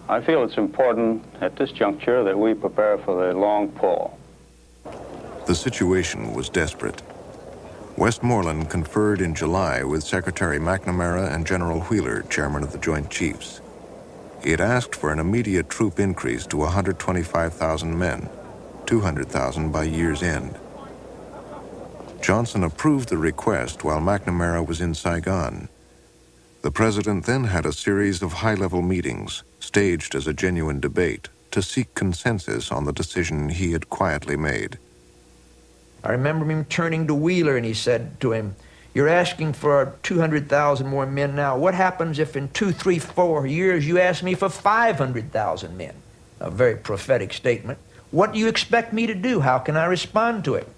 I feel it's important at this juncture that we prepare for the long pull. The situation was desperate. Westmoreland conferred in July with Secretary McNamara and General Wheeler, chairman of the Joint Chiefs. He had asked for an immediate troop increase to 125,000 men, 200,000 by year's end. Johnson approved the request while McNamara was in Saigon. The president then had a series of high-level meetings, staged as a genuine debate, to seek consensus on the decision he had quietly made. I remember him turning to Wheeler and he said to him, "You're asking for 200,000 more men now. What happens if in 2, 3, 4 years you ask me for 500,000 men?" A very prophetic statement. "What do you expect me to do? How can I respond to it?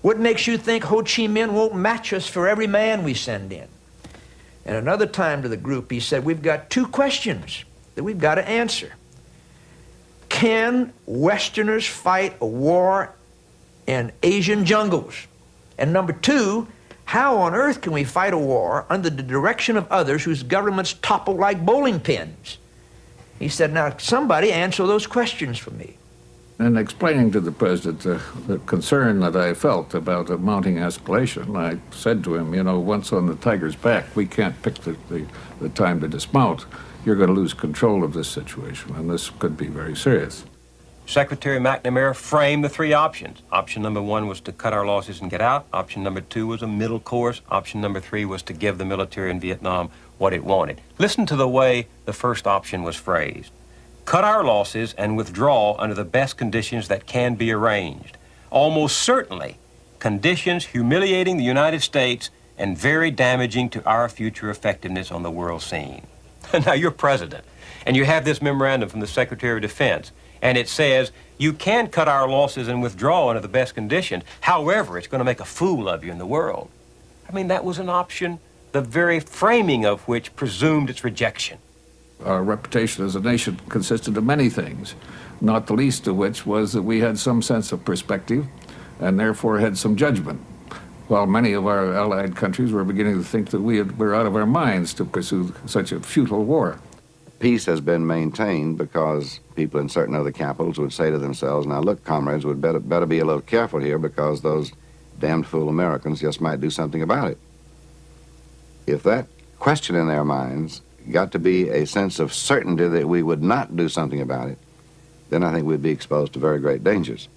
What makes you think Ho Chi Minh won't match us for every man we send in?" And another time to the group, he said, "We've got 2 questions that we've got to answer. Can Westerners fight a war in Asian jungles? And number 2, how on earth can we fight a war under the direction of others whose governments topple like bowling pins?" He said, "Now, somebody answer those questions for me." In explaining to the president the concern that I felt about a mounting escalation, I said to him, "You know, once on the tiger's back, we can't pick the time to dismount. You're going to lose control of this situation, and this could be very serious." Secretary McNamara framed the 3 options. Option number 1 was to cut our losses and get out. Option number 2 was a middle course. Option number 3 was to give the military in Vietnam what it wanted. Listen to the way the first option was phrased. Cut our losses and withdraw under the best conditions that can be arranged. Almost certainly, conditions humiliating the United States and very damaging to our future effectiveness on the world scene. Now, you're president, and you have this memorandum from the Secretary of Defense, and it says, you can cut our losses and withdraw under the best conditions. However, it's going to make a fool of you in the world. I mean, that was an option, the very framing of which presumed its rejection. Our reputation as a nation consisted of many things, not the least of which was that we had some sense of perspective and therefore had some judgment, while many of our allied countries were beginning to think that we were out of our minds to pursue such a futile war. Peace has been maintained because people in certain other capitals would say to themselves, "Now look, comrades, we'd better be a little careful here because those damned fool Americans just might do something about it." If that question in their minds got to be a sense of certainty that we would not do something about it, then I think we'd be exposed to very great dangers.